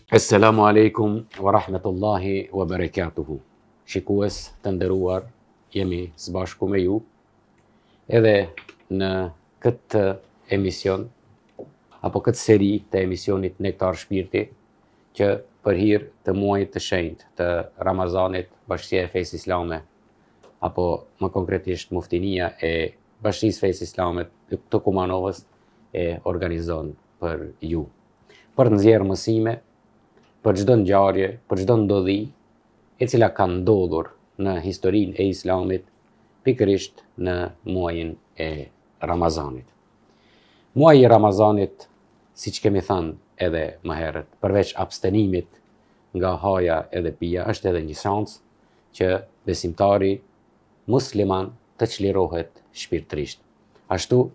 Assalamu alaikum wa rahmatullahi wa barakatuhu. Shikues të nderuar, jemi së bashku me ju edhe në këtë emision apo këtë seri të emisionit Nektar Shpirti, që për hir të muajit të shenjtë të Ramazanit, Bashkia e Fesë Islame apo më konkretisht Muftinia e Bashkisë Fesë Islame të Kumanovës e organizon për ju, për të nxjerrë mësime për çdo ngjarje, për çdo ndodhi e cila ka ndodhur në historinë e Islamit, pikërisht në muajin e Ramazanit. Muaji i Ramazanit, siç kemi thënë edhe më herët, përveç abstenimit nga haja edhe pija, është edhe një shans që besimtari musliman të çlirohet shpirtërisht. Ashtu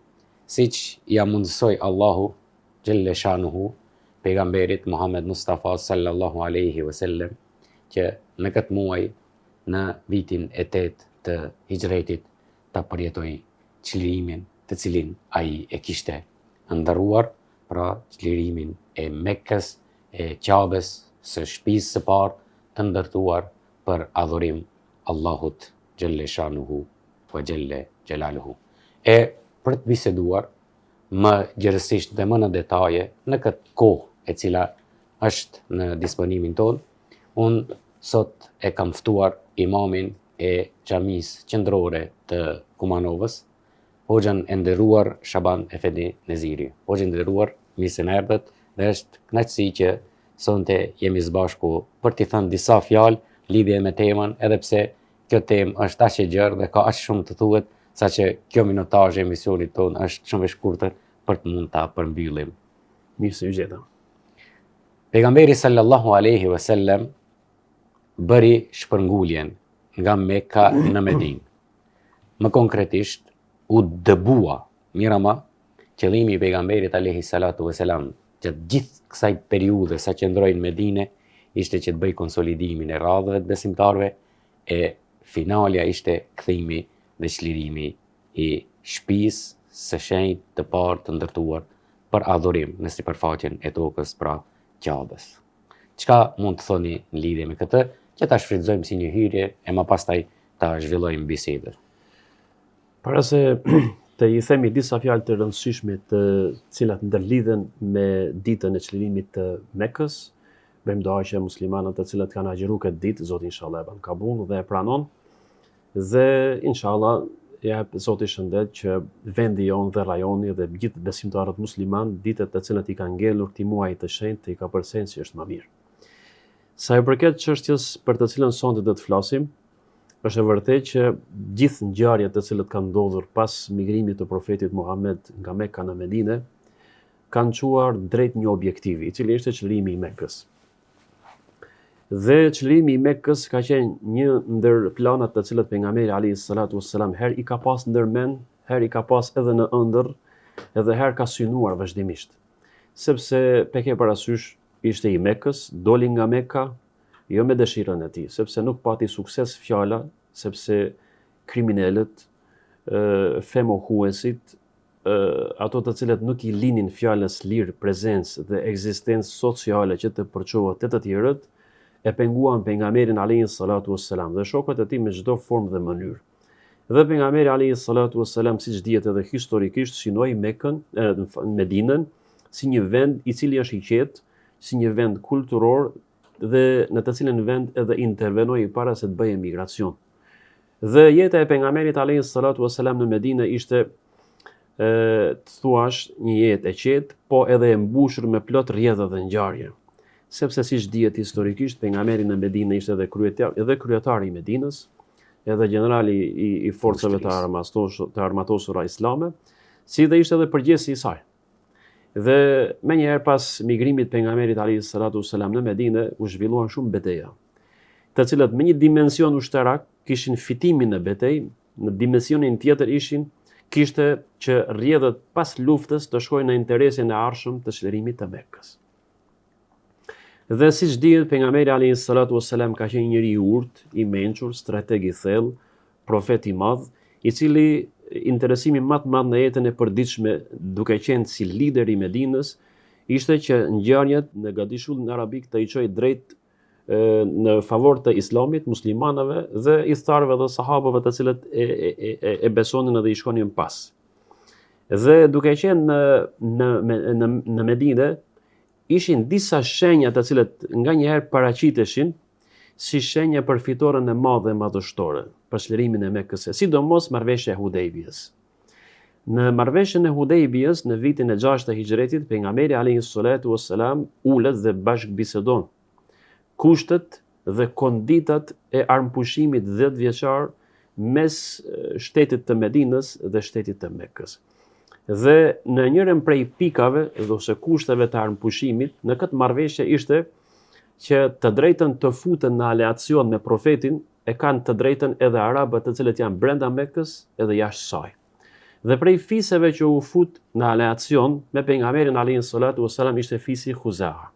siç ja mundësoi Allahu xhelle shanuhu pejgamberit Muhammed Mustafa sallallahu alaihi wasallam, që në këtë muaj, në vitin e 8 të hijretit, ta përjetoi çlirimin të cilin ai e kishte ndëruar, pra çlirimin e Mekkës, e Qabes, së shtëpisë së parë të ndërtuar për adhurim Allahut xhelle shanuhu wa xhelle xhelaluhu. E për të biseduar më gjerësisht dhe më në detaje në këtë kohë e cila është në disponimin tonë, unë sot e kam ftuar imamin e xhamisë qendrore të Kumanovës, hoxhën e nderuar Shaban Efendi Neziri. Hoxhë i nderuar, mirë se na erdhët, dhe është kënaqësi që sonte jemi së bashku për t'i thënë disa fjalë lidhje me temën, edhe pse kjo temë është aq e gjerë dhe ka aq shumë të thuhet, saqë kjo minutazh e emisionit tonë është shumë e shkurtër për të mund ta përmbyllim. Mirë se u gjeta. Pejgamberi sallallahu alaihi wasallam bëri shpërnguljen nga Mekka në Medinë. Më konkretisht, u dëbua, mirama, qëllimi i pejgamberit alaihi salatu wasalam gjatë gjithë kësaj periudhe sa qëndroi në Medinë ishte që të bëj konsolidimin e radhëve të besimtarëve, e finalja ishte kthimi dhe çlirimi i shtëpisë së shenjtë të parë të ndërtuar për adhurim në sipërfaqen e tokës, pra Qabes. Çka mund të thoni në lidhje me këtë, që ta shfrytëzojmë si një hyrje e më pastaj ta zhvillojmë bisedën? Para se të i themi disa fjalë të rëndësishme të cilat ndërlidhen me ditën e çlirimit të Mekës, bëjmë dua që muslimanët të cilët kanë agjëruar këtë ditë, Zoti inshallah e ban kabul dhe e pranon, dhe inshallah jep Zoti shëndet që vendi jonë dhe rajoni dhe gjithë besimtarët musliman ditët të cilat i kanë ngelur këtij muaji të shenjtë i ka përcjellë si është më mirë. Sa i përket çështjes për të cilën sonte do të flasim, është e vërtetë që gjithë ngjarjet të cilat kanë ndodhur pas migrimit të profetit Muhammed nga Mekka në Medinë kanë çuar drejt një objektivi, i cili ishte çlirimi i Mekës. Dhe çlirimi i Mekës ka qenë një ndër planat të cilat pejgamberi alayhi salatu wassalam herë i ka pas ndërmend, herë i ka pas edhe në ëndër, edhe herë ka synuar vazhdimisht. Sepse ke parasysh ishte i Mekës, doli nga Mekka jo me dëshirën e tij, sepse nuk pati sukses fjala, sepse kriminalët, femohuesit, ato të cilët nuk i linin fjalës lirë, prezencë dhe ekzistencë sociale që të përçohet të tjerët, e penguan pejgamberin alayhi salatu wassalam dhe shokët e tij me çdo formë dhe mënyrë. Dhe pejgamberi alayhi salatu wassalam, siç dihet edhe historikisht, synoi Mekën, Medinën, si një vend i cili është i qetë, si një vend kulturor dhe në të cilën vend edhe intervenoi para se të bëjë emigracion. Dhe jeta e pejgamberit alayhi salatu wassalam në Medinë ishte të thuash një jetë e qetë, po edhe e mbushur me plot rrjedhë dhe ngjarje. Sepse siç dihet historikisht, pejgamberi në Medinë ishte edhe kryetari i Medinës, edhe generali i forcave të armatosura islame, si dhe ishte edhe përgjithësi i saj. Dhe menjëherë pas migrimit pejgamberit alayhi salatu wassalam në Medinë u zhvilluan shumë betejë, të cilat me një dimension ushtarak kishin fitimin në betejë, në dimensionin tjetër kishte që rrjedhët pas luftës të shkojnë në interesin e ardhshëm të çlirimit të Mekës. Dhe siç dihet, pejgamberi alayhi salatu wassalam ka qenë njëri i urtë, i mençur, strateg i thellë, profet i madh, i cili interesimi më të madh në jetën e përditshme, duke qenë si lider i Medinës, ishte që ngjarjet në gadishullin arabik të i çojë drejt në favor të islamit, muslimanëve dhe istarëve dhe sahabëve të cilët e besonin dhe i shkonin pas. Dhe duke qenë në Medinë, ishin disa shenja të cilët nga njëherë paraqiteshin si shenja për fitoren e madhe e madhështore, për çlirimin e Mekës, sidomos marrëveshja e Hudejbijës. Në marrëveshjen e Hudejbijës në vitin e 6 të Hijretit, pejgamberi alayhi salatu wassalam ulet dhe bashkëbisedon kushtet dhe konditat e armpushimit 10 vjeçar mes shtetit të Medinës dhe shtetit të Mekës. Dhe në njërin prej pikave ose kushteve të armpushimit në këtë marrëveshje ishte që të drejtën të futen në aleacion me profetin e kanë të drejtën edhe arabët të cilët janë brenda Mekës edhe jashtë saj. Dhe prej fiseve që u fut në aleacion me pejgamberin alayhi salatu wassalam ishte fisi Khuzaa.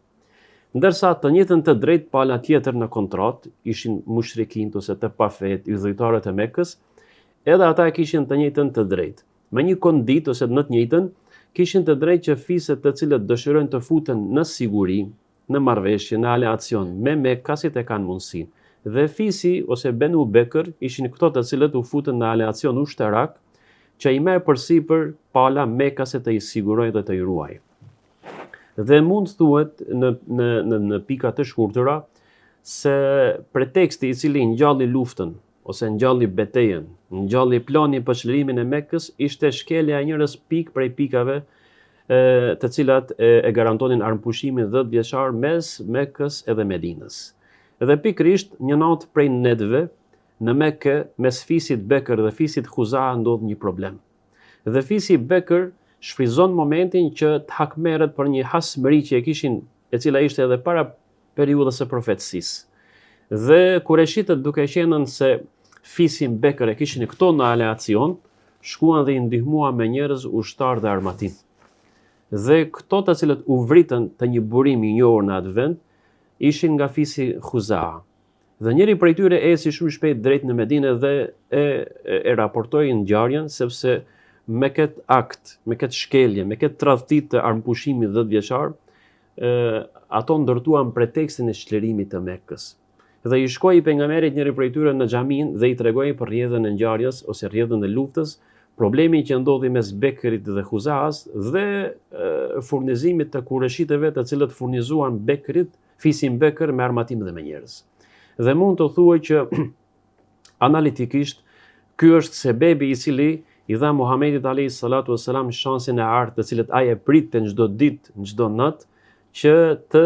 Ndërsa të njëjtën të drejtë pala tjetër në kontrat ishin mushrikin ose të pafet, udhëtarët e Mekës, edhe ata kishin të njëjtën të drejtë. Me një kondit ose në të njëjtën, kishin të drejtë që fiset të cilët dëshirojnë të futen në siguri, në marrëveshje, në aleacion me Mekkasit e kanë mundësinë. Dhe fisi ose Benu Bekër ishin këto të cilët u futën në aleacion ushtarak, që i merr përsipër pala Mekkasit të i sigurojë dhe të i ruajë. Dhe mund thuhet në pika të shkurtëra se preteksti i cili ngjalli luftën ose ngjalli betejën, ngjalli planin për çlirimin e Mekës ishte shkelja e njërës pikë prej pikave të cilat e garantonin armpushimin 10 vjeçar mes Mekës edhe Medinës. Dhe pikërisht një natë prej netëve në Mekë mes fisit Bekër dhe fisit Khuzaa ndodh një problem. Dhe fisi Bekër shfryzon momentin që të hakmerret për një hasmëri që e cila ishte edhe para periudhës së profetësisë. Dhe kureshitët duke qenën se fisin Bekër e kishin këto në aleacion, shkuan dhe i ndihmuan me njerëz ushtar dhe armatim. Dhe këto të cilët u vritën të një burimi i njohur në atë vend, ishin nga fisi Khuzaa. Dhe njëri prej tyre eci shumë shpejt drejt në Medinë dhe e raportoi ngjarjen sepse me këtë akt, me këtë shkelje, me këtë tradhti të armpushimit 10 vjeçar, ato ndërtuan pretekstin e çlirimit të Mekës. Dhe i shkoi pejgamberit njëri prej tyre në xhamin dhe i tregoi për rrjedhën e ngjarjes ose rrjedhën e luftës, problemin që ndodhi mes Bekrit dhe Khuzaas dhe furnizimit të kureshitëve të cilët furnizuan Bekrit, fisin Bekër me armatim dhe me njerëz. Dhe mund të thuaj që analitikisht ky është sebebi i cili i dha Muhamedit alayhi salatu wassalam shansin e artë të cilët ai e pritte në çdo ditë, në çdo natë, që të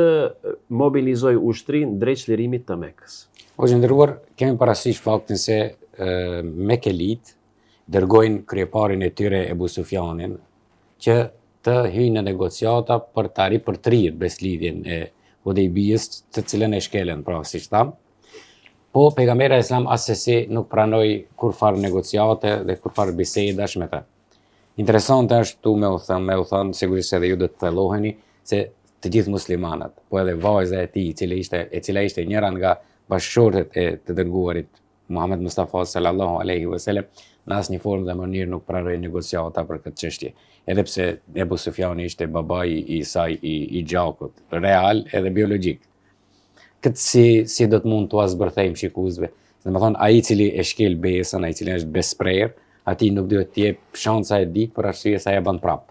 mobilizoj ushtrin drejt çlirimit të Mekës. O nderuar, kemi parasysh faktin se Mekelit dërgojnë kryeparin e tyre Ebu Sufjanin që të hyjnë në negociata për të ripërtrirë beslidhjen e Hudejbijës, të cilën e shkelen, pra siç tham. Po pejgamberi islam asesi nuk pranoi kurfar negociate dhe kurfar bisedash me ta. Interesante është tu me u thënë, sigurisht edhe ju do të thelloheni se të gjithë muslimanat, po edhe vajza e tij, e cila ishte njëra nga bashkëshortet e të dërguarit Muhammed Mustafa sallallahu alaihi wasallam, në asnjë formë dhe mënyrë nuk pranoi negociata për këtë çështje. Edhe pse Ebu Sufjani ishte babai i saj i gjakut, real edhe biologjik. Këtë si do të mund të zbërthejmë shikuesve. Domethënë ai i cili e shkel besën, ai i cili është besprerë, atij nuk duhet të jep shansa e dik për arsye se ai e bën prap.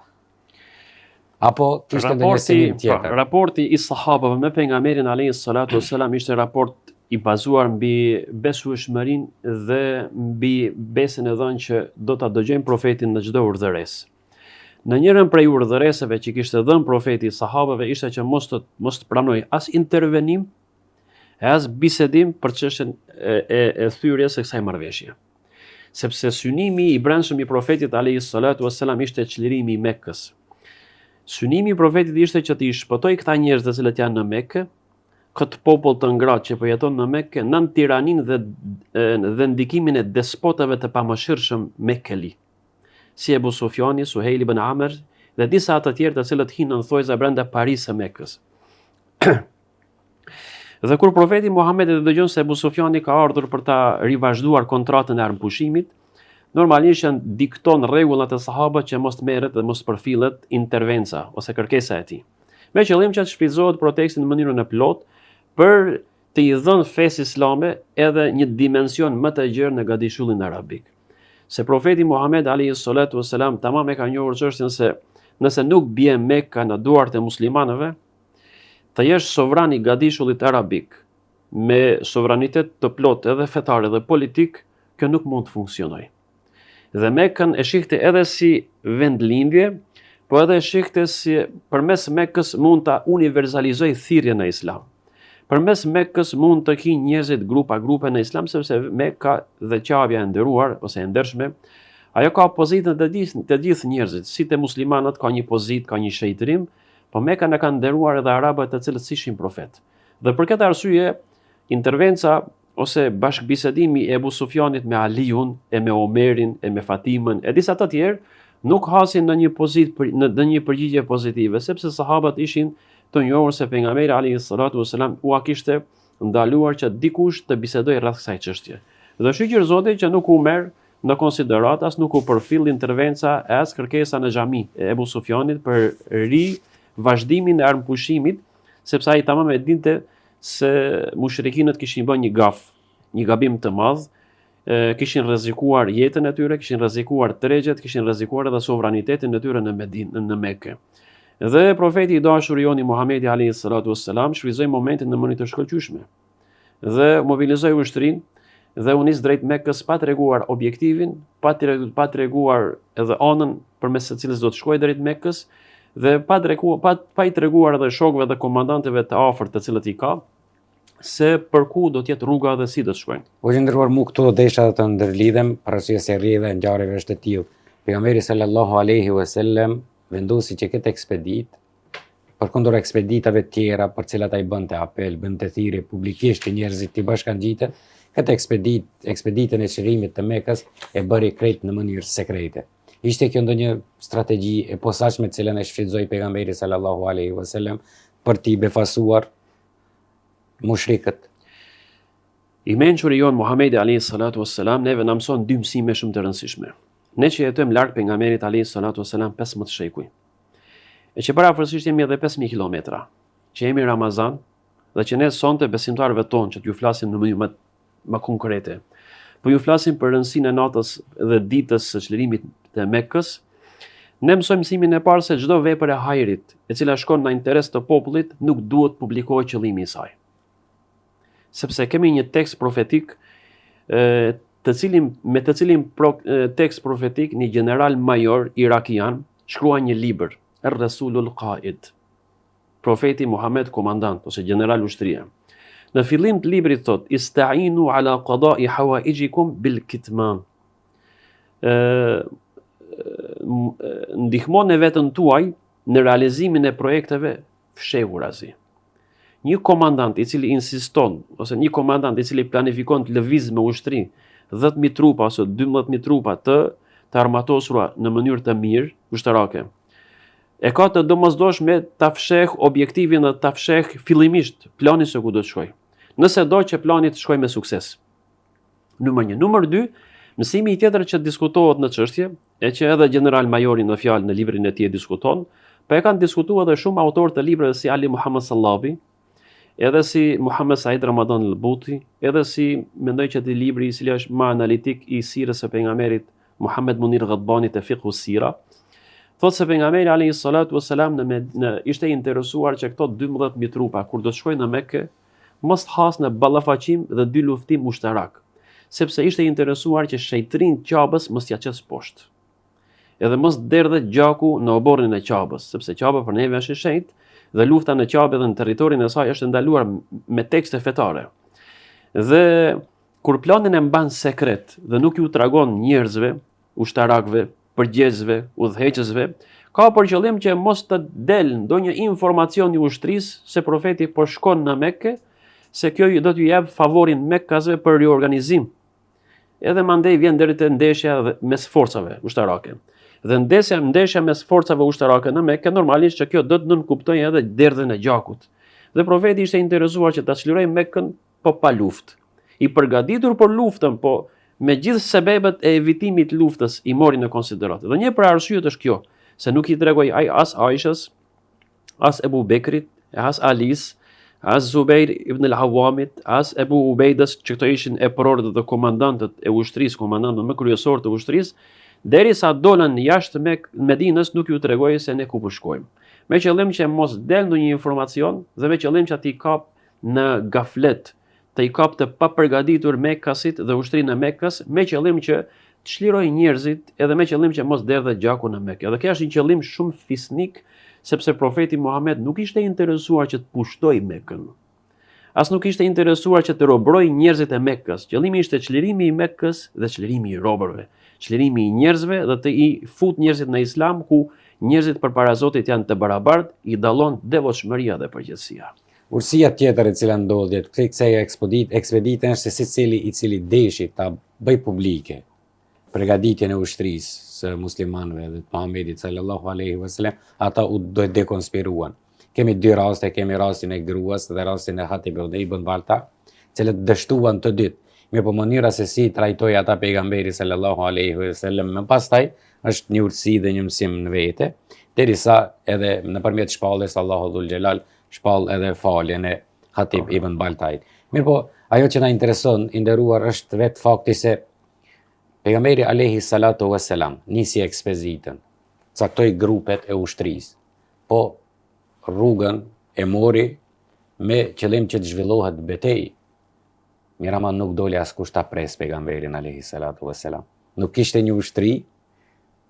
Apo kishte ndonjë synim tjetër. Raporti i sahabëve me pejgamberin alayhi salatu wassalam ishte raport i bazuar mbi besueshmërinë dhe mbi besën e dhënë që do ta dëgjojnë profetin në çdo urdhëresë. Në njërin prej urdhëresave që kishte dhënë profeti sahabëve ishte që mos të pranoj as intervenim, as bisedim për çështjen e thyrjes së kësaj marrëveshje. Sepse synimi i brendshëm i profetit alayhi salatu wassalam ishte çlirimi i Mekës. Synimi i profetit ishte që t'i shpëtoj këta njerëz të cilët janë në Mekë, këtë popull të ngratë që po jeton në Mekë, nën tiraninë dhe ndikimin e despotëve të pamëshirshëm Mekeli, si Ebu Sufjani, Suhejli ibn Amr dhe disa të tjerë të cilët hinë në thojza brenda parisë së Mekës. Dhe kur profeti Muhammed e dëgjon se Ebu Sufjani ka ardhur për ta rivazhduar kontratën e armpushimit, normalisht dikton rregullat e sahabët që mos merret dhe mos përfillet intervenca ose kërkesa e tij. me qëllim që të shfrytëzohet proteksti në mënyrën e plotë për të i dhënë fesë islame edhe një dimension më të gjerë në gadishullin arabik. Se profeti Muhammed alayhi salatu wassalam tamam e ka njohur çështjen se nëse nuk bie Mekka në duart e muslimanëve, të jesh sovran i gadishullit arabik me sovranitet të plotë edhe fetar edhe politik, kjo nuk mund të funksionojë. Dhe Mekkën e shihte edhe si vendlindje, po edhe e shihte si përmes Mekkës mund ta universalizoj thirrjen në Islam. Përmes Mekkës mund të kinj njerëzit grupe në Islam, sepse Mekka dhe Qafja e nderuar ose e ndershme, ajo ka pozitën të gjithë njerëzit, si te muslimanët ka një pozitë, ka një shejtërim, po Mekka e kanë nderuar edhe arabët të cilët ishin profet. Dhe për këtë arsye, intervenca ose bashkëbisedimi e Ebu Sufjanit me Aliun, e me Omerin, e me Fatimën, e disa të tjerë, nuk hasin në një përgjigje pozitive, sepse sahabët ishin të njohur se pejgamberi alayhi salatu wasalam ua kishte ndaluar që dikush të bisedojë rreth kësaj çështje. Dhe shqyr Zoti që nuk u merr në konsiderat, as nuk u përfill intervenca e as kërkesa në xhami e Ebu Sufjanit për vazhdimin e armpushimit, sepse ai tamam e dinte se mushrikinët kishin bërë një gabim të madh, kishin rrezikuar jetën e tyre, kishin rrezikuar tregjet, kishin rrezikuar edhe sovranitetin e tyre në Mekë. Dhe profeti i dashur joni Muhamedi alayhi salatu wassalam shfryzoi momentin në mënyrë të shkëlqyeshme. Dhe mobilizoi ushtrinë dhe u nis drejt Mekës pa treguar objektivin, pa treguar edhe anën përmes së cilës do të shkojë drejt Mekës dhe pa i treguar edhe shokëve dhe komandantëve të afërt të cilët i ka se për ku do të jetë rruga dhe si do të shkojnë. O që ndërruar mu këto desha të ndërlidhem, për arsye se rrjedhja e ngjarjeve është e tillë. Pejgamberi sallallahu alaihi wasallam vendosi që këtë ekspedit, përkundër ekspeditave tjera për cilat ai bënte apel, bënte thirrje publikisht që njerëzit të bashkangjiten, këtë ekspeditën e çlirimit të Mekës e bëri krejt në mënyrë sekrete. Ishte kjo ndonjë strategji e posaçme të cilën e shfrytëzoi pejgamberi sallallahu alaihi wasallam për t'i befasuar mushrikët. I mençuri jon Muhamedi alayhi salatu wassalam neve na mëson dy mësime shumë të rëndësishme. Ne që jetojmë larg pejgamberit alayhi salatu wassalam 15 shekuj. E që parafërsisht jemi edhe 5000 kilometra, që jemi Ramazan dhe që ne sonte besimtarëve tonë që t'ju flasim në mënyrë më konkrete. Po ju flasim për rëndësinë e natës dhe ditës së çlirimit të Mekës. Ne mësojmë mësimin e parë se çdo vepër e hajrit, e cila shkon në interes të popullit, nuk duhet publikohet qëllimi i saj. Sepse kemi një tekst profetik me të cilin tekst profetik një general major irakian shkrua një libër, Ar-Rasulul Qaid, profeti Muhammed komandant ose general ushtrie. Në fillim të librit thot, Ista'inu ala qada'i hawaijikum bil kitman. Ndihmoni veten tuaj në realizimin e projekteve fshehurazi. Një komandant i cili insiston, ose një komandant i cili planifikon të lëviz me ushtri 10.000 trupa ose 12.000 trupa të armatosura në mënyrë të mirë, ushtarake, e ka të domosdoshme ta fsheh objektivin dhe ta fsheh fillimisht planin se ku do të shkojë. Nëse do që plani të shkojë me sukses. Numër 1. Numër 2, mësimi i tjetër që diskutohet në çështje, e që edhe general majori në fjalë në librin e tij diskuton, po e kanë diskutuar edhe shumë autorë të librave si Ali Muhammad Sallabi, edhe si Muhammad Said Ramadan al-Buti, edhe si mendoj që ti libri i cili është më analitik i sirës së pejgamberit Muhammad Munir Ghadbani te Fiqhu Sira, thotë se pejgamberi alayhi salatu wassalam ishte interesuar që këto 12.000 trupa kur do të shkojnë në Mekë mos has në ballafaqim dhe dy luftim ushtarak, sepse ishte interesuar që shejtrin Qabës mos ja çes poshtë. Edhe mos derdhet gjaku në oborrin e Qabës, sepse Qaba për neve është i shenjtë dhe lufta në Qabë dhe në territorin e saj është ndaluar me tekste fetare. Dhe kur planin e mban sekret dhe nuk ju tregon njerëzve, ushtarakëve, përgjegjësve, udhëheqësve, ka për qëllim që mos të del ndonjë informacion i ushtrisë se profeti po shkon në Mekë, se kjo do t'ju jap favorin Mekkasve për riorganizim. Edhe mandej vjen deri te ndeshja mes forcave ushtarake. Dhe ndeshja mes forcave ushtarake në Mekë normalisht që kjo do të nënkuptojë edhe derdhjen e gjakut. Dhe profeti ishte interesuar që ta çlirojë Mekën po pa luftë. I përgatitur për luftën, po me gjithë sebebet e evitimit luftës i mori në konsiderat. Dhe një për arsyet është kjo, se nuk i tregoj as Aishës, as Ebu Bekrit, as Alis, as Zubair ibn al-Awamit, as Ebu Ubejdas, që këto ishin epororët dhe komandantët e ushtrisë, komandantët më kryesorë të ushtrisë, derisa dolën jashtë Medinës nuk ju tregoi se ne ku po shkojmë. Me qëllim që mos del ndonjë informacion dhe me qëllim që ati kap në gaflet, të i kap të papërgatitur Mekkasit dhe ushtrinë e Mekkës, me qëllim që të çliroj njerëzit edhe me qëllim që mos derdhe gjaku në Mekë. Dhe kjo është një qëllim shumë fisnik, sepse profeti Muhammed nuk ishte interesuar që të pushtoj Mekën. As nuk ishte interesuar që të robroj njerëzit e Mekkës. Qëllimi ishte çlirimi i Mekkës dhe çlirimi i robërve, çlirimi i njerëzve dhe të i fut njerëzit në Islam ku njerëzit përpara Zotit janë të barabartë, i dallon devotshmëria dhe përgjegjësia. Urësia tjetër e cila ndodhet kësaj ekspedite është se secili i cili deshi ta bëj publike përgatitjen e ushtrisë së muslimanëve dhe të Muhamedit sallallahu alaihi wasallam, ata u dekonspiruan. Kemi dy raste, kemi rastin e gruas dhe rastin e Hatib ibn Balta, cilët dështuan të dytë. Mirë po mënyra se si trajtoi ata pejgamberi sallallahu alaihi wasallam, më pastaj është një urtësi dhe një mësim në vete, derisa edhe nëpërmjet shpalljes Allahu dhul xhelal shpall edhe faljen e Hatib ibn Baltait. Mirë po, ajo që na intereson, i nderuar, është vetë fakti se pejgamberi alayhi salatu wassalam nisi ekspeditën, caktoi grupet e ushtrisë, po rrugën e mori me qëllim që të zhvillohet betejë. Miraman nuk doli askush ta pres pejgamberin alayhi salatu wassalam. Nuk kishte një ushtri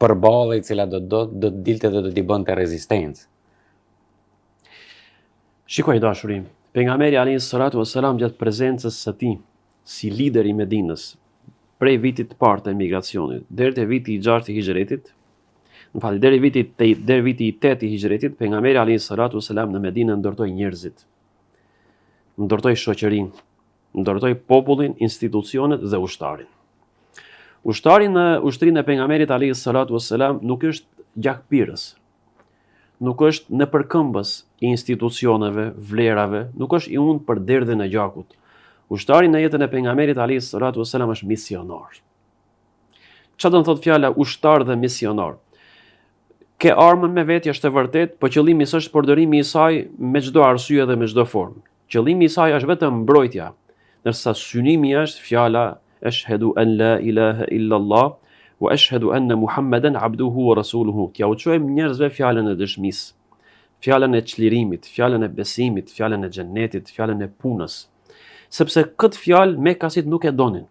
përballë e cila do të dilte dhe do t'i bënte rezistencë. Shikoj dashuri, pejgamberi alayhi salatu wassalam gjatë prezencës së tij si lider i Medinës, prej vitit të parë të emigracionit deri te viti i 6 i hijretit, deri viti i 8 i hijretit, pejgamberi alayhi salatu wassalam në Medinë ndërtoi njerëzit, ndërtoi shoqërinë, ndërtoi popullin, institucionet dhe ushtarin. Ushtari në ushtrinë e pejgamberit alayhi salatu wassalam nuk është gjakpirës, nuk është në përkëmbës i institucioneve, vlerave, nuk është i unë për derdhën e gjakut. Ushtari në jetën e pejgamberit alayhi salatu wassalam është misionar. Çfarë do të thotë fjala ushtar dhe misionar? Ke armën me veti është e vërtet, por qëllimi është përdorimi i saj me çdo arsye dhe me çdo formë. Qëllimi i saj është vetëm mbrojtja, ndërsa synimi është fjala ashhadu an la ilaha illa Allah wa ashhadu anna Muhammeden abduhu wa rasuluhu. T'ja u çojmë njerëzve fjalën e dëshmisë, fjalën e çlirimit, fjalën e besimit, fjalën e xhennetit, fjalën e punës. Sepse këtë fjalë Mekkasit nuk e donin.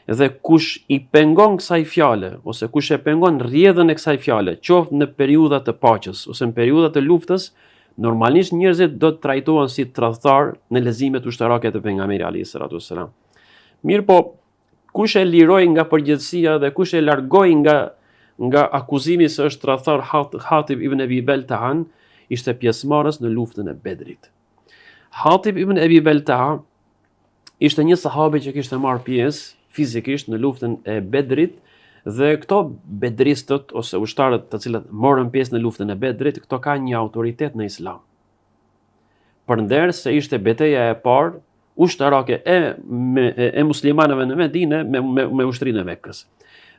Dhe kush i pengon kësaj fjale, ose kush e pengon rrjedhën e kësaj fjale, qoftë në periudha të paqes ose në periudha të luftës, normalisht njerëzit do të trajtohen si tradhtar në leximet ushtarake të pejgamberit alayhi salatu wassalam. Mirë po, kush e liroi nga përgjegjësia dhe kush e largoi nga akuzimi se është tradhtar Hatib ibn Abi Balta'a, ishte pjesëmarrës në luftën e Bedrit. Hatib ibn Abi Balta'a ishte një sahabi që kishte marrë pjesë fizikisht në luftën e Bedrit, dhe këto bedristët ose ushtarët të cilët morën pjesë në luftën e Bedrit, këto kanë një autoritet në Islam. Përndërsa se ishte betejë e parë ushtarake e muslimanëve në Medinë me ushtrinë e Mekkës.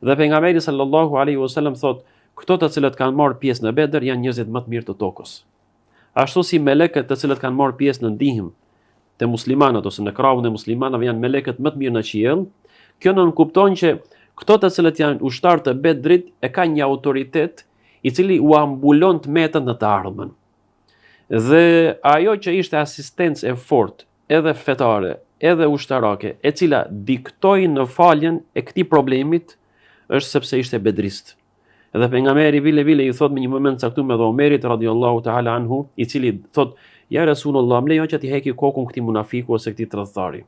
Dhe pejgamberi sallallahu alaihi wasallam thotë, këto të cilët kanë marrë pjesë në Bedër janë njerëzit më të mirë të tokës. Ashtu si melekët të cilët kanë marrë pjesë në ndihmë të muslimanët ose në krahun e muslimanëve janë melekët më të mirë në qiell, kjo nënkupton që këto të cilët janë ushtarë të Bedrit e kanë një autoritet i cili u ambulon të metën në të ardhmen. Dhe ajo që ishte asistencë e fortë, edhe fetare, edhe ushtarake, e cila diktoi në faljen e këtij problemit, është sepse ishte bedrist. Edhe pejgamberi vile i thot me një moment caktuar edhe Omerit radhiyallahu ta'ala anhu, i cili thot: "Ja Rasulullah, më lejo që ti heki kokën këtij munafiku ose këtij tradhtari."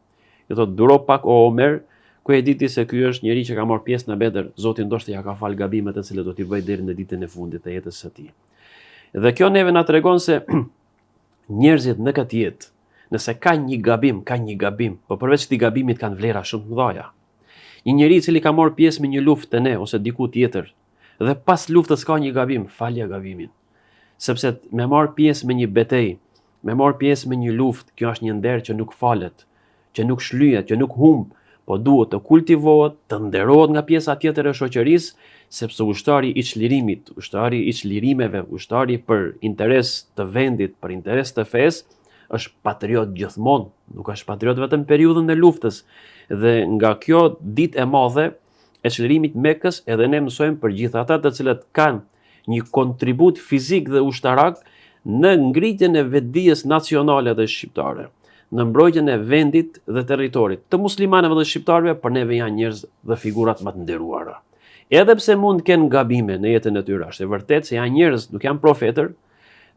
I thot: "Duro pak o Omer, ku e diti se ky është njëri që ka marrë pjesë në Bedër, Zoti ndoshta ja ka fal gabimet e cilat do t'i bëj deri në ditën e fundit të jetës së tij." Dhe kjo neve na tregon se njerëzit në këtë jetë, nëse ka një gabim, por përveç këtij gabimit kanë vlera shumë të mëdha. Një njeri i cili ka marrë pjesë me një luftë te ne ose diku tjetër, dhe pas luftës ka një gabim, falja gabimin. Sepse me marrë pjesë me një betejë, me marrë pjesë me një luftë, kjo është një nder që nuk falet, që nuk shlyhet, që nuk humb, po duhet të kultivohet, të nderohet nga pjesa tjetër e shoqërisë, sepse ushtari i çlirimit, ushtari i çlirimeve, ushtari për interes të vendit, për interes të fesë, është patriot gjithmonë, nuk është patriot vetëm periudhën e luftës. Dhe nga kjo ditë e madhe e çlirimit Mekës, edhe ne mësojmë për gjithë ata të cilët kanë një kontribut fizik dhe ushtarak në ngritjen e vetdijes nacionale dhe shqiptare, në mbrojtjen e vendit dhe territorit të muslimanëve dhe shqiptarëve, për neve janë njerëz dhe figurat më të nderuara. Edhe pse mund të kenë gabime në jetën e tyre, është e vërtetë se janë njerëz, nuk janë profetër,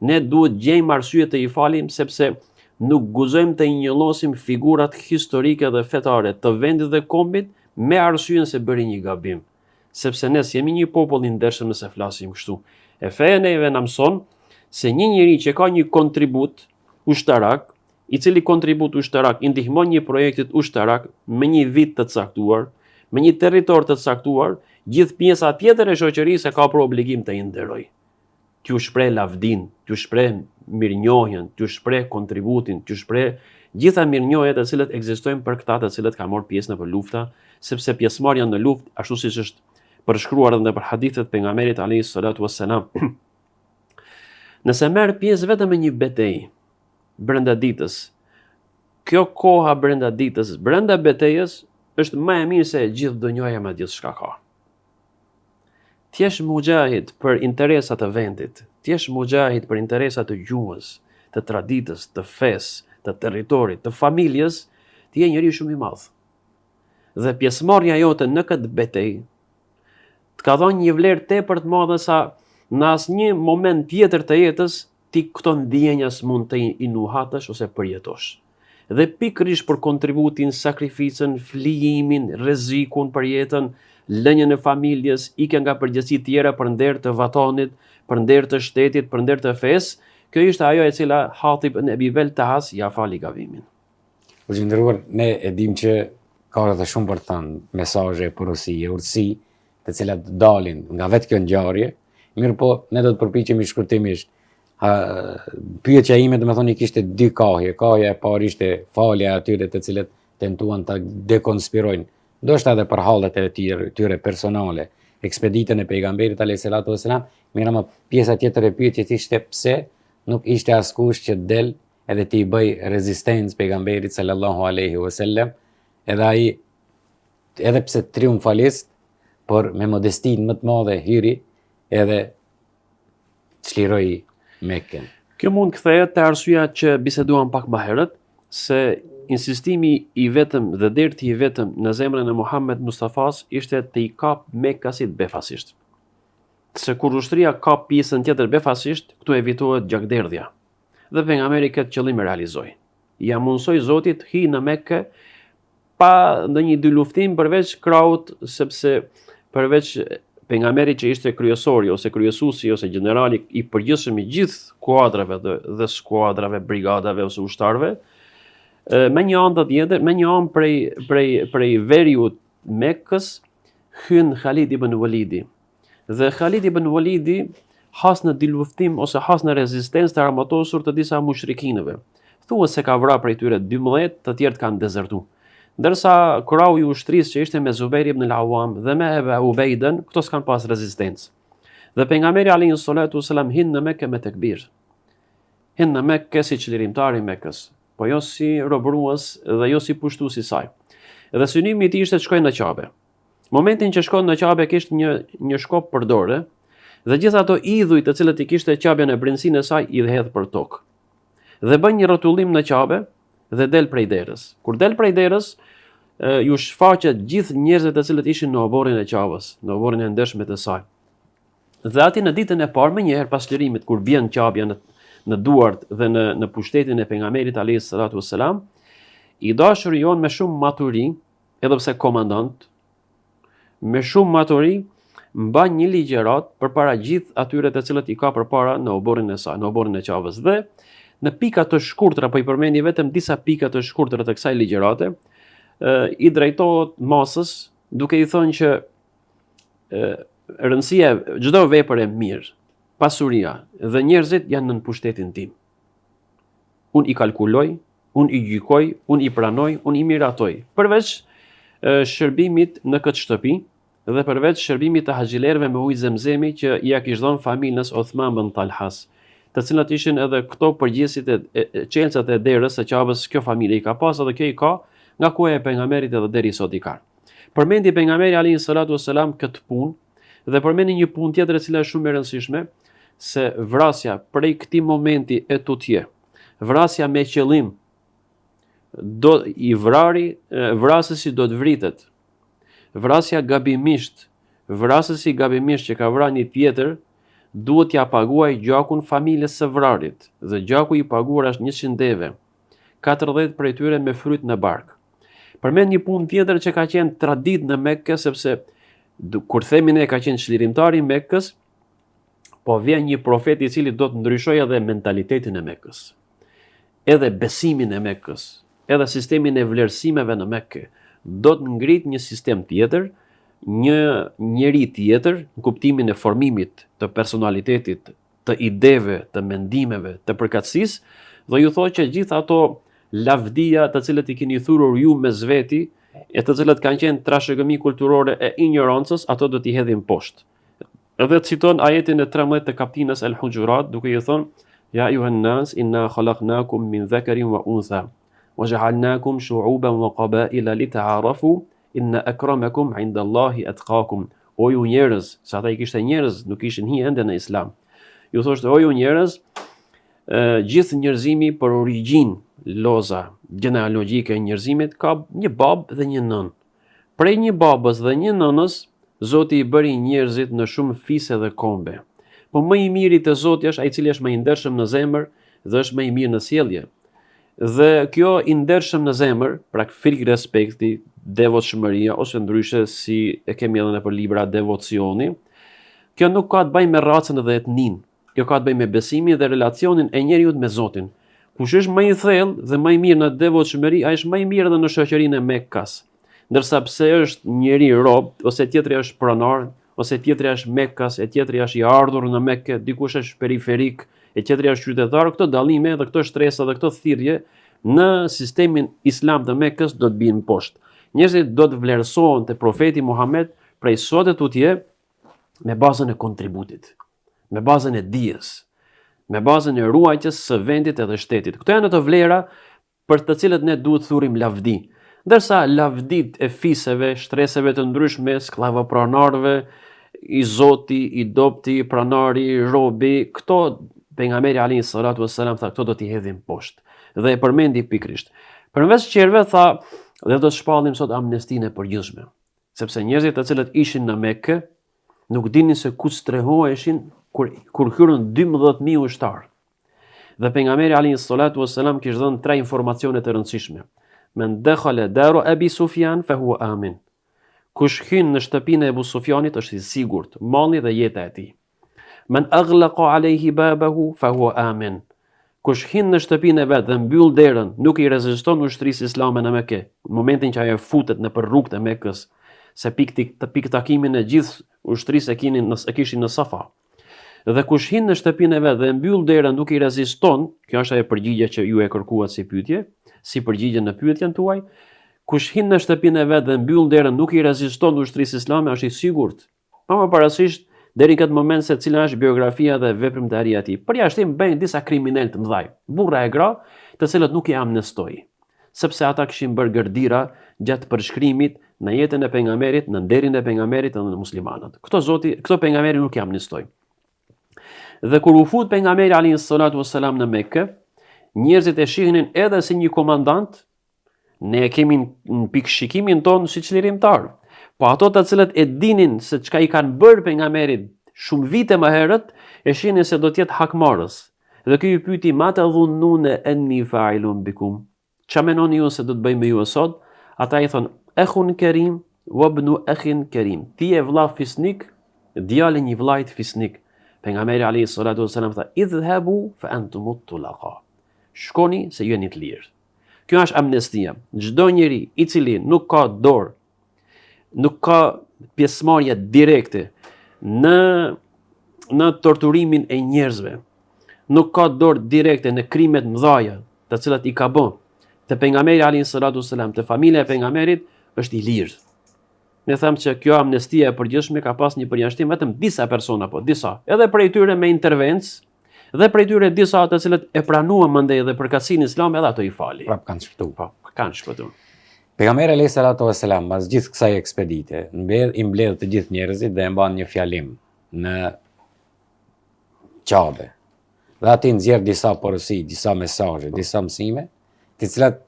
ne duhet gjejmë arsye të I falim, sepse nuk guzojmë të injollosim figurat historike dhe fetare të vendit dhe kombit me arsyen se bëri një gabim. Sepse ne jemi një popull I ndershëm nëse flasim kështu. E feja neve na mëson se një njeri që ka një kontribut ushtarak, I cili kontribut ushtarak I ndihmon një projektit ushtarak me një vit të caktuar, me një territor të caktuar, gjithë pjesa tjetër e shoqërisë ka për obligim të I nderoj. T'ju shpreh lavdin, t'ju shpreh mirënjohjen, t'ju shpreh kontributin, t'ju shpreh gjitha mirënjohjet e cilët ekzistojnë për këta të cilët kanë marrë pjesë në lufta, sepse pjesëmarrja në luftë, ashtu siç është përshkruar edhe për hadithet pejgamberit alayhis salatu wassalam, nëse merr pjesë vetëm në një betejë brenda ditës, kjo koha brenda ditës, brenda betejës, është më e mirë se gjithë donjoja me gjithçka ka. T'jesh mujahid për interesat të vendit, t'jesh mujahid për interesat të gjuhës, të traditës, të fesë, të territorit, të familjes, ti je njeri shumë I madh. Dhe pjesëmarrja jote në këtë betejë të ka dhënë një vlerë tepër të madhe sa në asnjë moment tjetër të jetës ti këto ndjenja s'mund të I nuhatësh ose përjetosh. Dhe pikërisht për kontributin, sakrificën, flijimin, rrezikun për jetën, lënien e familjes, ikja nga përgjegjësitë tjera për nder të vatonit, për nder të shtetit, për nder të fesë, kjo ishte ajo e cila Hatib ibn Abi Baltahas ja fali gabimin. U gjendëruar, ne e dim që ka edhe shumë për të thënë mesazhe, porosie, urtësi, të cilat dalin nga vetë kjo ngjarje, mirë po ne do të përpiqemi shkurtimisht. Pyetja ime do të thonë kishte dy kahje. Kahja e parë ishte falja atyre të cilët tentuan ta dekonspirojnë, ndoshta edhe për hallet e tyre personale, ekspeditën e pejgamberit alayhis salatu wassalam, mirë më pjesa tjetër e pyetjes ishte pse nuk ishte askush që del edhe t'i bëj rezistencë pejgamberit sallallahu alaihi wasallam, edhe ai edhe pse triumfalist, por me modestinë më të madhe hyri edhe çliroi Mekën. Kjo mund kthehet te arsyeja që biseduam pak më herët, se insistimi I vetëm dhe derti I vetëm në zemrën e Muhammed Mustafas ishte të I kap Mekasit befasisht. Se kur ushtria kap pjesën tjetër befasisht, këtu evitohet gjakderdhja. Dhe pejgamberi këtë qëllim e realizoi. Ja mundsoi Zotit hi në Mekë pa ndonjë dy luftim përveç kraut, sepse përveç pejgamberi që ishte kryesori ose kryesuesi ose generali I përgjithshëm I gjithë kuadrave dhe skuadrave, brigadave ose ushtarëve, me një anë të tjetër, me një anë prej veriut Mekës hyn Khalid ibn Walidi. Dhe Khalid ibn Walidi has në dy luftim ose has në rezistencë të armatosur të disa mushrikinëve. Thuhet se ka vrarë prej tyre 12, të tjerët kanë dezertuar. Ndërsa krau I ushtrisë që ishte me Zubair ibn al-Awwam dhe me Ebu Ubeiden, këto s'kan pas rezistencë. Dhe pejgamberi alayhis salatu wassalam hin në Mekë me tekbir. Hin në Mekë si çlirimtar I Mekës, po jo si robërues dhe jo si pushtues I saj. Dhe synimi I tij ishte të shkojë në Qabe. Momentin që shkon në Qabe kishte një shkop për dorë, dhe gjithë ato idhuj të cilët I kishte Qabe në brendësinë e saj I hedh për tokë. Dhe bën një rrotullim në Qabe dhe del prej derës. Kur del prej derës, ju shfaqet gjithë njerëzit të cilët ishin në oborrin e Qabës, në oborrin e ndershme të saj. Dhe aty në ditën e parë, më njëherë pas çlirimit, kur vjen Qabja në duart dhe në pushtetin e pejgamberit alayhis salatu wassalam, I dashur jon me shumë maturi, edhe pse komandant, me shumë maturi, mban një ligjërat përpara gjithë atyre të cilët I ka përpara në oborrin e saj, në oborrin e Qabës. Dhe në pika të shkurtra, po I përmendi vetëm disa pika të shkurtra të kësaj ligjërate, I drejtohet masës, duke I thënë që rëndësia çdo vepër e mirë, pasuria dhe njerëzit janë në pushtetin tim. Unë I kalkuloj, unë I gjykoj, unë I pranoj, unë I miratoj. Përveç shërbimit në këtë shtëpi dhe përveç shërbimit të haxhilerëve me ujë zemzemi që ja kishte dhënë familjes Uthman ibn Talhas, të cilat ishin edhe këto përgjithësit e çelësat e derës së qabës, kjo familje i ka pas edhe kjo i ka nga koha e pejgamberit edhe deri sot i ka. Përmendi pejgamberi alayhi salatu wassalam këtë punë dhe përmendi një punë tjetër e cila është shumë e rëndësishme, se vrasja prej këtij momenti e tutje, vrasja me qëllim, vrasësi do të vritet. Vrasja gabimisht, vrasësi gabimisht që ka vrarë një tjetër, duhet t'ja paguaj gjakun familjes së vrarit, dhe gjaku i paguar është 100 deve, 40 prej tyre me fryt në bark. Përmend një punë tjetër që ka qenë tradit në Mekë, sepse kur themi ne ka qenë çlirimtari i Mekës, po vjen një profet i cili do të ndryshojë edhe mentalitetin e Mekës, edhe besimin e Mekës, edhe sistemin e vlerësimeve në Mekë. Do të ngrit një sistem tjetër, një njeri tjetër, në kuptimin e formimit të personalitetit, të ideve, të mendimeve, të përkatësisë, dhe ju thotë që gjithë ato lavdia të cilët i keni thurur ju me zveti, e të cilët kanë qenë trashëgimi kulturore e ignorancës, ato do t'i hedhin poshtë. Edhe citon ajetin e 13 të kapitullin Al-Hujurat, duke i thonë: Ja ayuhan nas inna khalaqnakum min dhakarin wa untha wa ja'alnakum shu'uban wa qaba'ila lita'arafu inna akramakum 'inda Allahi atqakum. O ju njerëz, sa ata i kishte njerëz, nuk ishin hi ende në Islam. Ju thoshte: o ju njerëz, gjithë njerëzimi për origjinë, loza genealogjike e njerëzimit ka një babë dhe një nën. Prej një babës dhe një nënës, Zoti i bëri njerëzit në shumë fise dhe kombe. Po më i miri te Zoti është ai i cili është më i ndershëm në zemër dhe është më i mirë në sjellje. Dhe kjo i ndershëm në zemër, pra frikë, respekti, devotshmëria, ose ndryshe si e kemi edhe nëpër libra devocioni, kjo nuk ka të bëjë me racën dhe etnin. Kjo ka të bëjë me besimin dhe relacionin e njeriu me Zotin. Kush është më i thellë dhe më i mirë në devotshmëri, ai është më i mirë edhe në shoqërinë e Mekkas. Ndërsa pse është njeri rob, ose tjetri është pronar, ose tjetri është Mekkas, e tjetri është i ardhur në Mekë, dikush është periferik, e tjetri është qytetar, këto dallime dhe këto shtresa dhe këto thirrje në sistemin islam të Mekës do të bijnë poshtë. Njerëzit do të vlerësohen te profeti Muhammed prej sot e tutje me bazën e kontributit, me bazën e dijes, me bazën e ruajtjes së vendit edhe shtetit. Këto janë ato vlera për të cilët ne duhet thurim lavdi. Ndërsa lavdit e fiseve, shtreseve të ndryshme, sklavopranarëve, i zoti, i dopti, pranari, robi, këto pejgamberi alayhi salatu wassalam tha këto do t'i hedhin poshtë. Dhe e përmendi pikrisht. Përveç qerve tha, dhe do të shpallim sot amnestinë e përgjithshme, sepse njerëzit të cilët ishin në Mekë nuk dinin se ku strehoheshin kur hyrën 12.000 ushtar. Dhe pejgamberi alayhi salatu wassalam kishte dhënë 3 informacione të rëndësishme. Men dakhala daru Abi Sufjan fa huwa amin. Kush hyn në shtëpinë e Abu Sufjanit është i sigurt, malli dhe jeta e tij. Men aghlaqa alayhi babahu fa huwa amin. Kush hyn në shtëpinë e vet dhe mbyll derën, nuk i reziston ushtrisë islame në Mekë. Në momentin që ajo futet nëpër rrugët e Mekës, se pikë takimin e gjithë ushtrisë e kishin në Safa. Dhe kush hyn në shtëpinë e vet dhe mbyll derën, nuk i reziston, kjo është ajo përgjigje që ju e kërkuat si pyetje, si përgjigje në pyetjen tuaj. Kush hyn në shtëpinë e vet dhe mbyll derën, nuk i reziston ushtrisë islame, është i sigurt. Pa më parasysh deri në këtë moment se cila është biografia dhe veprimtaria e tij. Përjashtim bëjnë disa kriminal të mëdhaj, burra e gra, të cilët nuk i amnestoi, sepse ata kishin bërë gërdira gjatë përshkrimit në jetën e pejgamberit, në nderin e pejgamberit dhe në muslimanët. Këto pejgamberi nuk i amnestoi. Dhe kur u fut pejgamberi alayhi salatu wassalam në Mekë, njerëzit e shihnin edhe si një komandant. Ne e kemi në pikëshikimin tonë si çlirimtar. Po ato të cilët e dinin se çka i kanë bërë pejgamberit shumë vite më herët, e shihnin se do të jetë hakmarrës. Dhe ky i pyeti: "Ma tadhunnuna anni fa'ilun bikum?" Ç'a mendoni ju se do të bëj me ju sot? Ata i thonë: "Akhun karim wa ibnu akhin karim." Ti e vëlla fisnik, djali një vllajt fisnik. Pejgamberi alayhi salatu wasalam tha: "Idhhabu fa antum tulaqa." Shkoni se ju jeni të lirë. Kjo është amnestia. Çdo njeri i cili nuk ka dorë, nuk ka pjesëmarrje direkte në torturimin e njerëzve, nuk ka dorë direkte në krimet mëdha të cilat i ka bën te pejgamberi alayhi salatu wasalam, te familja e pejgamberit, është i lirë. Ne thamë që kjo amnestia e përgjithshme ka pas një përjashtim vetëm disa persona, po disa. Edhe prej tyre me intervencë, dhe prej tyre disa të cilët e pranuan mandej dhe përkatësinë islame, edhe ato i fali. Prap kanë shpëtu. Po, kanë shpëtu. Pejgamberi alayhis salatu wassalam pas gjithë kësaj ekspedite, i mbledh të gjithë njerëzit dhe e mban një fjalim në Qabe. Dhe ati nxjerr disa porosi, disa mesazhe, disa mësime, të cilat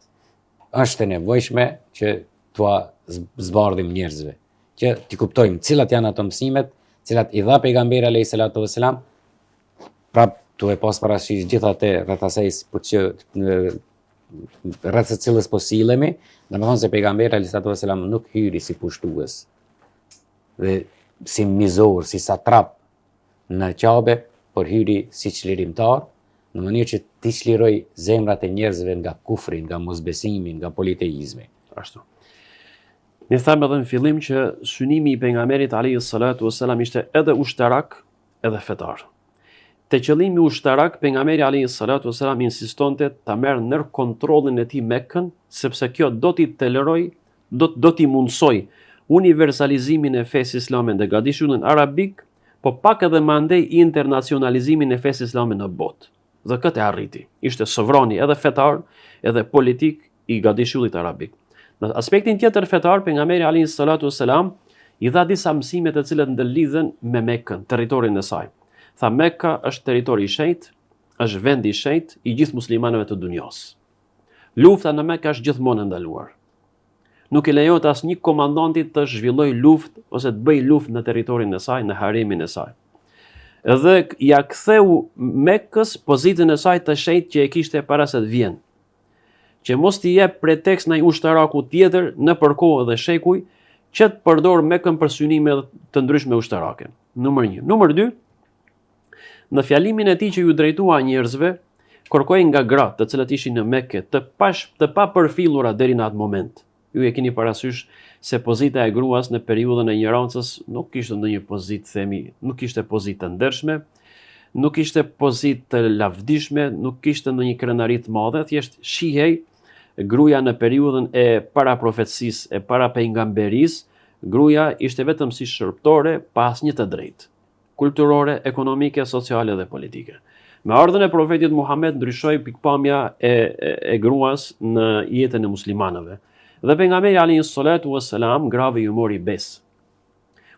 është e nevojshme që t'ua zbardhim njerëzve, që t'i kuptojmë cilat janë ato mësimet, cilat i dha pejgamberi alayhis salatu wassalam, prap tu e pas parasysh gjithatë rreth asaj që rreth së cilës po sillemi, domethënë se pejgamberi alayhis salatu wassalam nuk hyri si pushtues dhe si mizor, si satrap në Qabe, por hyri si çlirimtar, në mënyrë që t'i çliroj zemrat e njerëzve nga kufri, nga mosbesimi, nga politeizmi. Ashtu. Ne thamë edhe në fillim që synimi i pejgamberit alayhis salatu wassalam ishte edhe ushtarak, edhe fetar. Te qëllimi ushtarak, pejgamberi alayhis salatu wassalam insistonte ta merr nër kontrollin e tij Mekkën, sepse kjo do t'i toleroj, do t'i mundsoj universalizimin e fesë islame dhe gadishullin arabik, po pak edhe mandej internacionalizimin e fesë islame në botë. Dhe këtë e arriti. Ishte sovrani edhe fetar, edhe politik i gadishullit arabik. Në aspektin tjetër fetar, pejgamberi alayhis salatu wassalam i dha disa mësime të cilët ndërlidhen me Mekkën, territorin e saj. Tha Mekka është territori i shenjtë, është vend i shenjtë i gjithë muslimanëve të dunjos. Lufta në Mekka është gjithmonë e ndaluar. Nuk i lejohet asnjë komandanti të zhvillojë luftë ose të bëjë luftë në territorin e saj, në haremin e saj. Edhe ja ktheu Mekkës pozitën e saj të shenjtë që e kishte para se të vjen, që mos t'i jep pretekst ndaj ushtaraku tjetër në përkohë dhe shekuj që të përdor Mekën për synime të ndryshme ushtarake. Numër 1. Numër 2. Në fjalimin e tij që ju drejtua njerëzve, kërkoi nga gratë të cilët ishin në Mekë të pa përfillura deri në atë moment. Ju e keni parasysh se pozita e gruas në periudhën e ignorancës nuk kishte ndonjë pozitë, themi, nuk kishte pozitë të ndershme, nuk kishte pozitë të lavdishme, nuk kishte ndonjë krenari të madhe, thjesht shihej gruaja në periudhën e para profetësisë, e para pejgamberisë, gruaja ishte vetëm si shërbëtore pa asnjë të drejtë, kulturore, ekonomike, sociale dhe politike. Me ardhën e profetit Muhammed ndryshoi pikpamja e gruas në jetën e muslimanëve. Dhe pejgamberi alayhis salatu wassalam grave ju mori besë.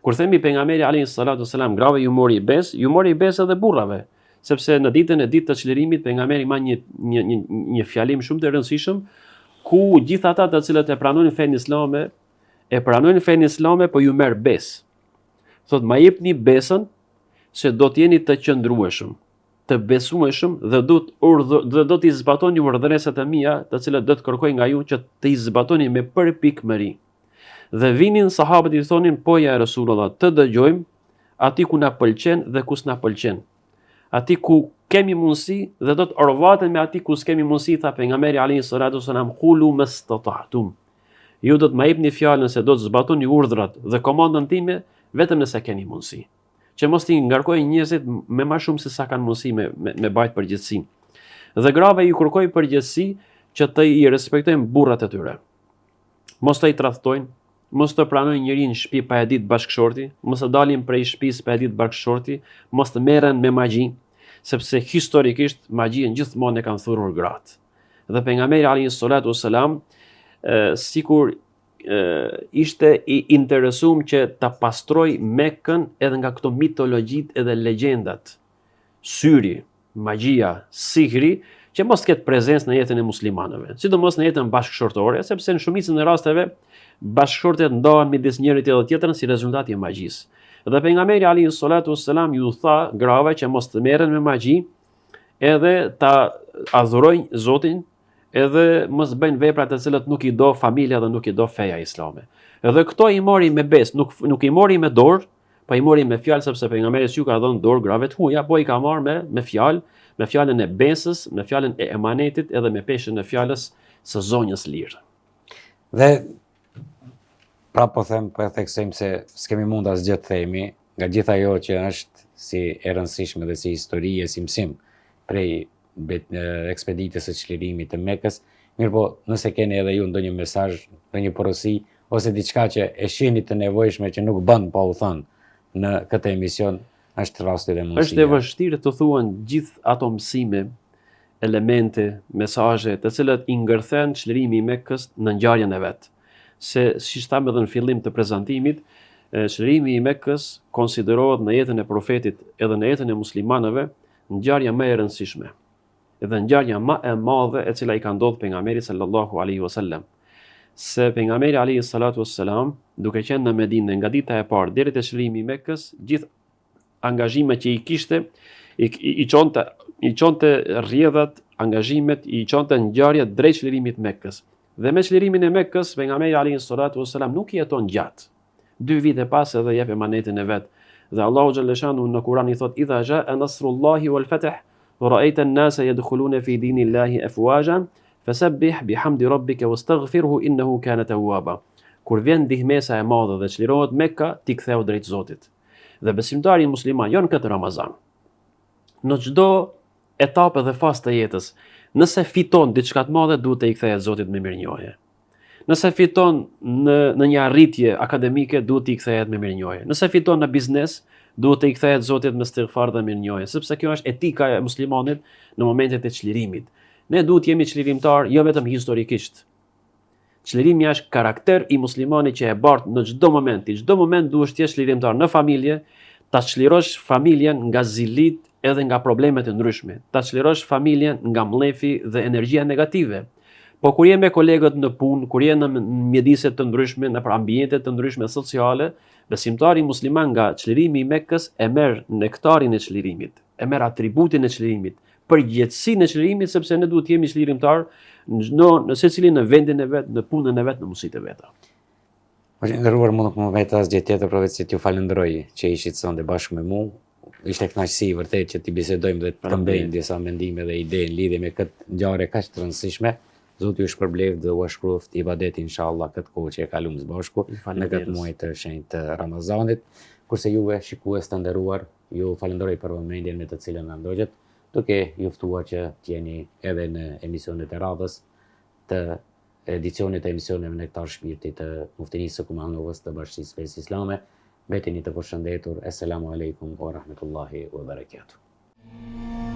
Kur themi pejgamberi alayhis salatu wassalam grave ju mori besë edhe burrave, sepse në ditën e ditë të çlirimit pejgamberi ma një fjalim shumë të rëndësishëm, ku gjithë ata të cilët e pranojnë fenë islame, po ju merr besë. Thot, ma jepni besën se do t'jeni të qëndrueshëm, të besueshëm dhe do t'i zbatoni urdhëresat e mia, të cilat do të kërkoj nga ju që t'i zbatoni me përpikmëri. Dhe vinin sahabët i thonin, po ja Rasulullah, të dëgjojmë ati ku na pëlqen dhe ku s'na pëlqen. Ati ku kemi mundësi dhe do të orvaten me ati ku s'kemi mundësi, tha pejgamberi alayhis salatu wassalam, qulu mastata'tum. Ju do të ma jepni fjalën se do të zbatoni urdhrat dhe komandën time vetëm nëse keni mundësi. Që mos t'i ngarkojnë njerëzit me më shumë se sa kanë mundësi me bajt përgjegjësi. Dhe grave ju kërkoi përgjegjësi që të i respektojnë burrat e tyre. Mos të i tradhtojnë, mos të pranojnë njërin në shtëpi pa e ditë bashkëshorti, mos të dalin prej shtëpisë pa e ditë bashkëshorti, mos të merren me magji, sepse historikisht magjien gjithmonë e kanë thurur gratë. Dhe pejgamberi alayhis salatu wassalam sikur ishte i interesuar që ta pastroj Mekën edhe nga këto mitologjit edhe legjendat, syri, magjia, sihri, që mos ketë prezencë në jetën e muslimanëve, sidomos në jetën bashkëshortore, sepse në shumicën e rasteve bashkëshortet ndahen midis njërit edhe tjetrën si rezultati i magjisë. Dhe pejgamberi alayhis salatu wassalam ju tha grave që mos të merren me magji, edhe ta adhurojnë Zotin, edhe mos bëjnë vepra të cilat nuk i do familja dhe nuk i do feja islame. Edhe këto i mori me besë, nuk i mori me dorë, pa i mori me fjalë, sepse pejgamberi ju ka dhënë dorë grave të huaja, po i ka marrë me fjalë, me fjalën e besës, me fjalën e emanetit edhe me peshën e fjalës së zonjës lirë. Dhe pra po e theksojmë se s'kemi mund asgjë të themi, nga gjithë ajo që është si e rëndësishme dhe si historie, si mësim prej ekspeditës së çlirimit të Mekës, mirë po nëse keni edhe ju ndonjë mesazh, ndonjë porosi ose diçka që e shihni të nevojshme që nuk bën pa u thënë në këtë emision, është rasti dhe mundësia. Është e vështirë të thuan gjithë ato mësime, elemente, mesazhe, të cilat i ngërthen çlirimi i Mekës në ngjarjen e vet. Se siç thamë edhe në fillim të prezantimit, çlirimi i Mekës konsiderohet në jetën e profetit edhe në jetën e muslimanëve ngjarja më e rëndësishme. Edhe ngjarja më e madhe e cila i ka ndodhur pejgamberit sallallahu alaihi wasallam. Se pejgamberi alayhi salatu wassalam, duke qenë në Medinë nga dita e parë deri te çlirimi i Mekës, gjithë angazhimet që i kishte, i çonte rrjedhat, angazhimet, i çonte ngjarjet drejt çlirimit të Mekës. Dhe me çlirimin e Mekës, pejgamberi alayhi salatu wassalam nuk jeton gjatë. 2 vite pas edhe jep emanetin e vet. Dhe Allahu xhaleshanu në Kur'an i thot: "Idha jaa nasrullahi wal fath, wa ra'aita an-nasa yadkhuluna fi dinillahi afwajan, fasabbih bihamdi rabbika wastaghfirhu innahu kana tawwaba." Kur vjen ndihmesa e madhe dhe çlirohet Mekka, ti ktheu drejt Zotit. Dhe besimtari musliman, jo në këtë Ramazan, në çdo etapë dhe fazë të jetës, nëse fiton diçka të madhe, duhet të i kthehet Zotit me mirënjohje. Nëse fiton në një arritje akademike, duhet të i kthehet me mirënjohje. Nëse fiton në biznes, duhet të i kthehet Zotit me istighfar dhe mirënjohje, sepse kjo është etika e muslimanit në momentet e çlirimit. Ne duhet jemi çlirimtar jo vetëm historikisht. Çlirimi është karakter i muslimanit që e bart në çdo moment. Në çdo moment duhesh të jesh çlirimtar në familje, ta çlirosh familjen nga zilit edhe nga problemet e ndryshme. Ta çlirosh familjen nga mlefi dhe energjia negative. Po kur je me kolegët në punë, kur je në mjedise të ndryshme, në ambiente të ndryshme sociale, besimtari musliman nga çlirimi i Mekës e merr nektarin e çlirimit, e merr atributin e çlirimit, përgjegjësinë e çlirimit, sepse ne duhet të jemi çlirimtar në secilin në vendin e vet, në punën e vet, në mundësitë e veta. Po që ndëruar mund nuk më vetë asgjë tjetër përveç se t'ju falenderoj që ishit sonde bashkë me mua. Ishte kënaqësi vërtet që t'i bisedojmë dhe të mbejmë disa mendime dhe ide në lidhje me këtë ngjarje kaq të rëndësishme. Zoti ju shpërbleft dhe u shkruft ibadet inshallah këtë kohë që e kaluam së bashku në këtë muaj të shenjtë të Ramazanit. Kurse juve shikues të nderuar, ju falenderoj për vëmendjen me të cilën na ndoqët, duke ju ftuar që t'jeni edhe në emisionet e radhës të edicionit të emisioneve Nektar Shpirti të Muftinisë së Kumanovës të Bashkisë Fesë Islame. Mbeteni të përshëndetur. Assalamu alaikum wa rahmatullahi wa barakatuh.